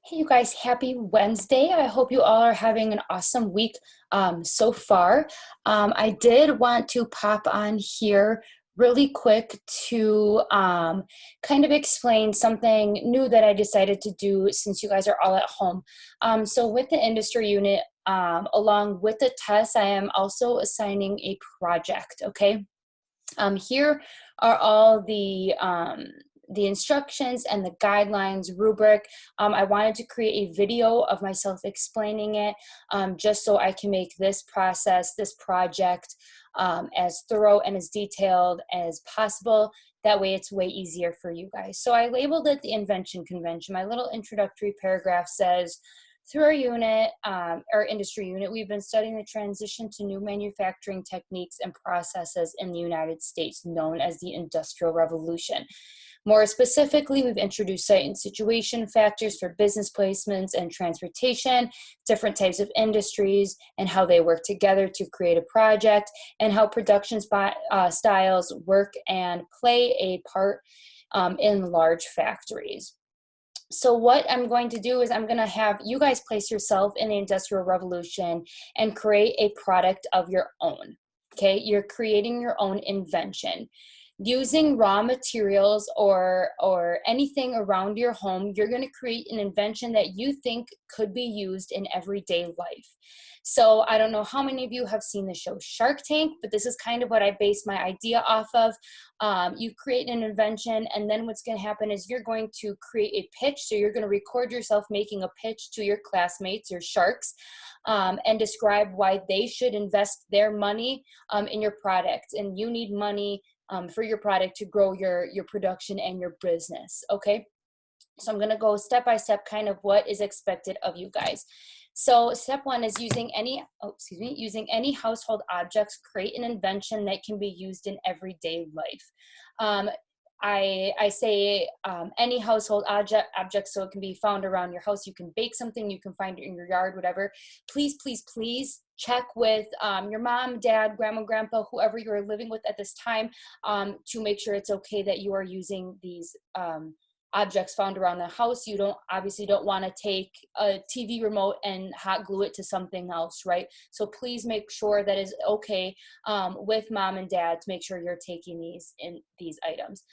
Hey, you guys, happy Wednesday. I hope you all are having an awesome week so far. I did want to pop on here really quick to kind of explain something new that I decided to do since you guys are all at home. So, with the industry unit, along with the test, I am also assigning a project, okay? Here are all the instructions and the guidelines rubric. I wanted to create a video of myself explaining it just so I can make this process, this project, as thorough and as detailed as possible. That way it's way easier for you guys. So I labeled it the invention convention. My little introductory paragraph says, through our unit, our industry unit, we've been studying the transition to new manufacturing techniques and processes in the United States, known as the Industrial Revolution. More specifically, we've introduced site and situation factors for business placements and transportation, different types of industries, and how they work together to create a project, and how production styles work and play a part in large factories. So what I'm going to do is I'm going to have you guys place yourself in the Industrial Revolution and create a product of your own. Okay, you're creating your own invention. Using raw materials or anything around your home, you're going to create an invention that you think could be used in everyday life. So I don't know how many of you have seen the show Shark Tank, but this is kind of what I base my idea off of. You create an invention, and then what's going to happen is you're going to create a pitch. So you're going to record yourself making a pitch to your classmates, your sharks, and describe why they should invest their money in your product. And you need money for your product to grow your production and your business. Okay. So I'm going to go step by step, kind of what is expected of you guys. So step one is using any household objects, create an invention that can be used in everyday life. I say any household object, so it can be found around your house. You can bake something, you can find it in your yard, whatever. Please, please, please check with your mom, dad, grandma, grandpa, whoever you're living with at this time, to make sure it's okay that you are using these objects found around the house. You obviously don't want to take a TV remote and hot glue it to something else, right? So please make sure that is okay with mom and dad to make sure you're taking these items.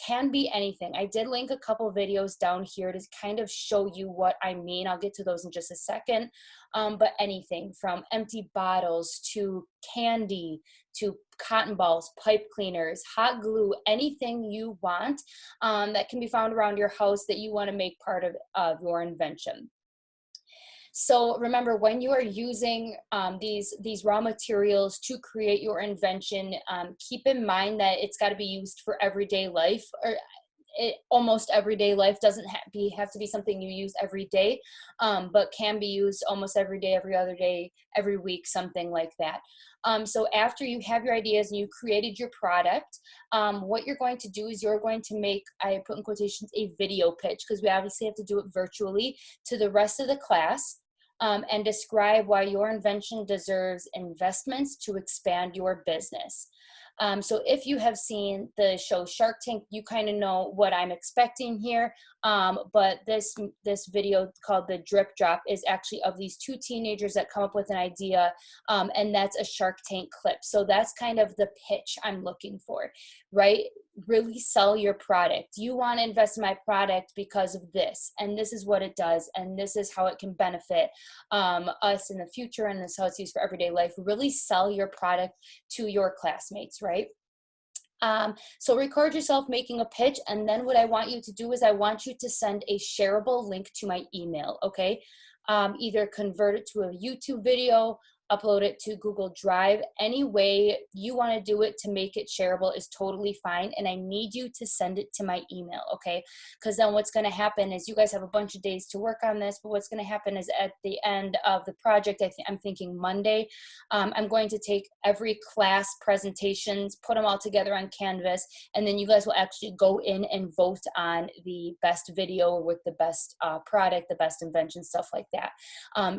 Can be anything. I did link a couple videos down here to kind of show you what I mean. I'll get to those in just a second. But anything from empty bottles to candy to cotton balls, pipe cleaners, hot glue, anything you want that can be found around your house that you want to make part of your invention. So remember, when you are using these raw materials to create your invention, keep in mind that it's got to be used for everyday life, or almost everyday life. Doesn't have to be something you use every day, but can be used almost every day, every other day, every week, something like that. So after you have your ideas and you created your product, what you're going to do is you're going to make, I put in quotations, a video pitch, because we obviously have to do it virtually, to the rest of the class. And describe why your invention deserves investments to expand your business. So if you have seen the show Shark Tank, you kind of know what I'm expecting here. But this video called The Drip Drop is actually of these two teenagers that come up with an idea, and that's a Shark Tank clip. So that's kind of the pitch I'm looking for, right? Really sell your product. You want to invest in my product because of this, and this is what it does, and this is how it can benefit us in the future, and this is how it's used for everyday life. Really sell your product to your classmates, right? So record yourself making a pitch, and then what I want you to do is I want you to send a shareable link to my email, okay? Either convert it to a YouTube video, upload it to Google Drive. Any way you want to do it to make it shareable is totally fine, and I need you to send it to my email, okay? Because then what's going to happen is you guys have a bunch of days to work on this, but what's going to happen is at the end of the project, I'm thinking Monday, I'm going to take every class presentations, put them all together on Canvas, and then you guys will actually go in and vote on the best video with the best product, the best invention, stuff like that.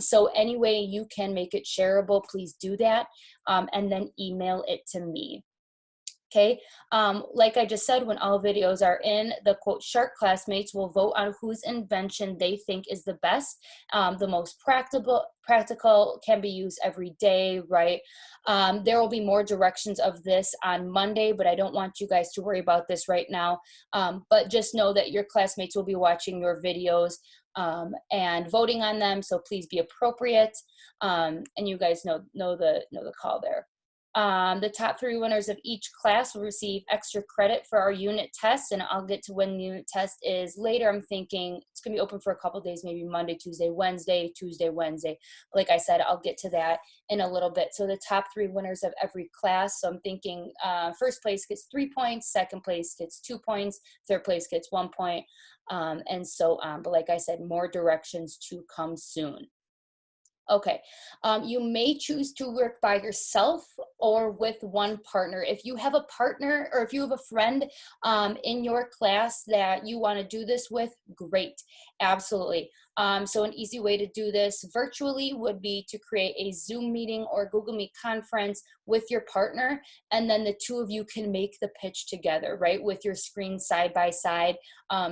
So any way you can make it shareable, please do that, and then email it to me. Okay, like I just said, when all videos are in, the quote shark classmates will vote on whose invention they think is the best, the most practical, can be used every day, right? There will be more directions of this on Monday, but I don't want you guys to worry about this right now. But just know that your classmates will be watching your videos and voting on them, so please be appropriate. And you guys know the call there. The top 3 winners of each class will receive extra credit for our unit test, and I'll get to when the unit test is later. I'm thinking it's going to be open for a couple days, maybe Monday, Tuesday, Wednesday, Tuesday, Wednesday. Like I said, I'll get to that in a little bit. So the top 3 winners of every class. So I'm thinking first place gets 3 points, second place gets 2 points, third place gets 1 point, and so on. But like I said, more directions to come soon. Okay, you may choose to work by yourself or with one partner. If you have a partner or if you have a friend in your class that you want to do this with, great, absolutely. So an easy way to do this virtually would be to create a Zoom meeting or Google Meet conference with your partner, and then the 2 of you can make the pitch together, right? With your screen side by side,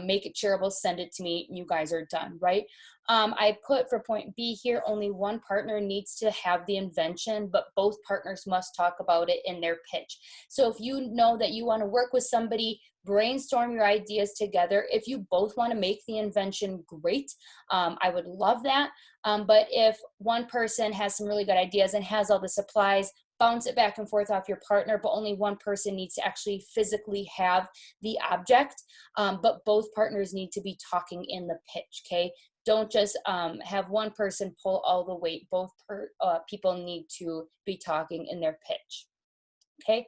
make it shareable, send it to me, and you guys are done, right? I put for point B here, only one partner needs to have the invention, but both partners must talk about it in their pitch. So if you know that you want to work with somebody, brainstorm your ideas together. If you both want to make the invention, great. I would love that. But if one person has some really good ideas and has all the supplies, bounce it back and forth off your partner, but only one person needs to actually physically have the object. But both partners need to be talking in the pitch, okay? Don't just have one person pull all the weight. Both people need to be talking in their pitch, okay?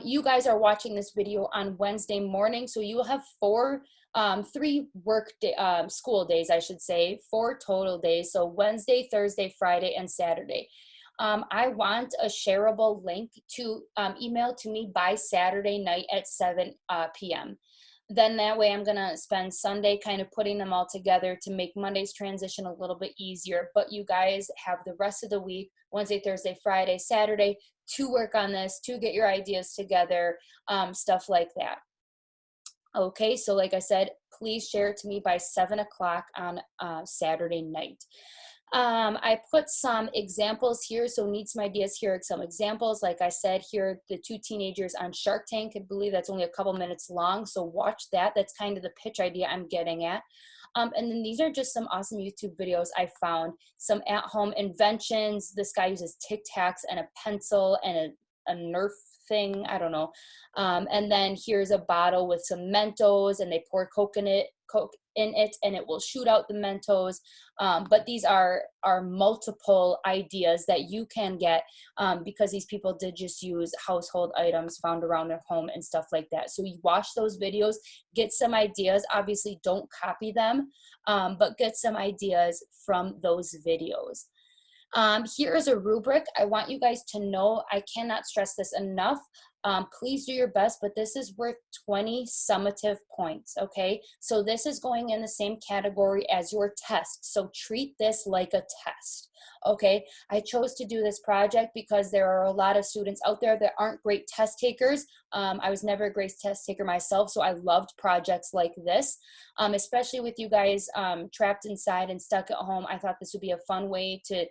You guys are watching this video on Wednesday morning, so you will have 3 school days, I should say, 4 total days. So Wednesday, Thursday, Friday, and Saturday. I want a shareable link to email to me by Saturday night at 7 p.m. Then that way I'm gonna spend Sunday kind of putting them all together to make Monday's transition a little bit easier. But you guys have the rest of the week, Wednesday, Thursday, Friday, Saturday, to work on this, to get your ideas together, stuff like that. Okay, so like I said, please share it to me by 7 o'clock on Saturday night. I put some examples here, so need some ideas here, some examples. Like I said, here the 2 teenagers on Shark Tank. I believe that's only a couple minutes long, so watch that. That's kind of the pitch idea I'm getting at. And then these are just some awesome YouTube videos I found. Some at-home inventions. This guy uses Tic Tacs and a pencil and a Nerf thing, I don't know. And then here's a bottle with some Mentos, and they pour Coke in it, and it will shoot out the Mentos. But these are multiple ideas that you can get because these people did just use household items found around their home and stuff like that. So you watch those videos, get some ideas. Obviously, don't copy them, but get some ideas from those videos. Here is a rubric. I want you guys to know, I cannot stress this enough. Please do your best, but this is worth 20 summative points, okay? So this is going in the same category as your test. So treat this like a test, okay? I chose to do this project because there are a lot of students out there that aren't great test takers. I was never a great test taker myself, so I loved projects like this, especially with you guys trapped inside and stuck at home. I thought this would be a fun way to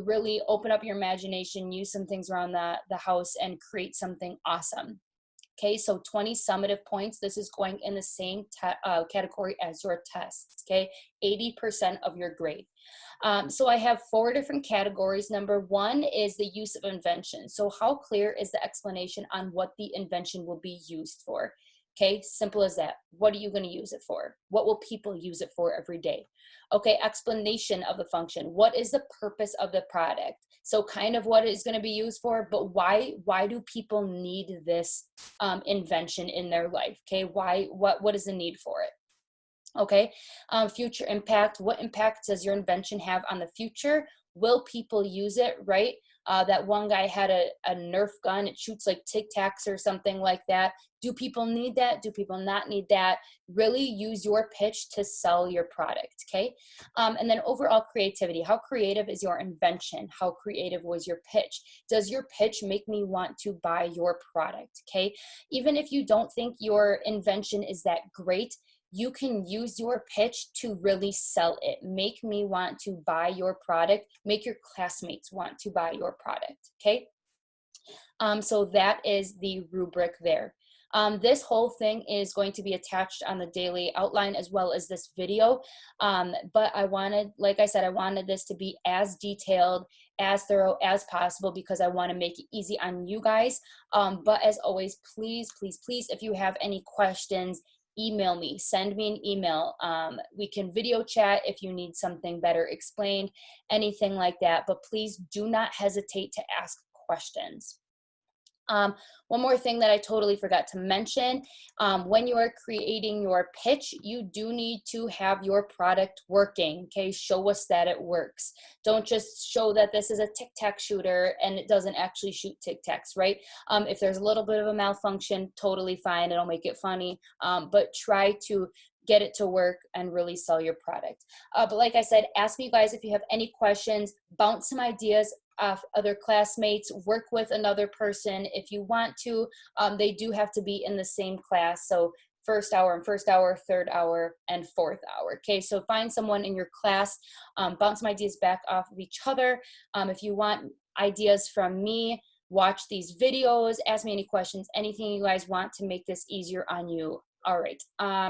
really open up your imagination, use some things around the house, and create something awesome. Okay, so 20 summative points. This is going in the same category as your tests, okay? 80% of your grade. So I have 4 different categories. Number 1 is the use of invention. So how clear is the explanation on what the invention will be used for? Okay, simple as that. What are you going to use it for? What will people use it for every day? Okay, explanation of the function. What is the purpose of the product? So kind of what it's going to be used for, but why do people need this invention in their life? Okay, what is the need for it? Okay, future impact. What impact does your invention have on the future? Will people use it, right? That one guy had a Nerf gun. It shoots like Tic Tacs or something like that. Do people need that? Do people not need that? Really use your pitch to sell your product, okay? And then overall creativity. How creative is your invention? How creative was your pitch? Does your pitch make me want to buy your product, okay? Even if you don't think your invention is that great, you can use your pitch to really sell it. Make me want to buy your product. Make your classmates want to buy your product, okay? So that is the rubric there. This whole thing is going to be attached on the daily outline as well as this video. But I wanted, like I said, I wanted this to be as detailed, as thorough as possible because I want to make it easy on you guys. But as always, please, please, please, if you have any questions, email me, send me an email. We can video chat if you need something better explained, anything like that. But please do not hesitate to ask questions. One more thing that I totally forgot to mention, when you are creating your pitch, you do need to have your product working, okay? Show us that it works. Don't just show that this is a Tic Tac shooter and it doesn't actually shoot Tic Tacs, right? If there's a little bit of a malfunction, totally fine, it'll make it funny, but try to get it to work and really sell your product. But like I said, ask me guys if you have any questions, bounce some ideas off other classmates, work with another person if you want to. They do have to be in the same class. So first hour and first hour, third hour and fourth hour. Okay, so find someone in your class, bounce some ideas back off of each other. If you want ideas from me, watch these videos, ask me any questions, anything you guys want to make this easier on you. All right,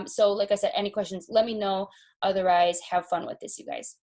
so like I said, any questions, let me know. Otherwise, have fun with this, you guys.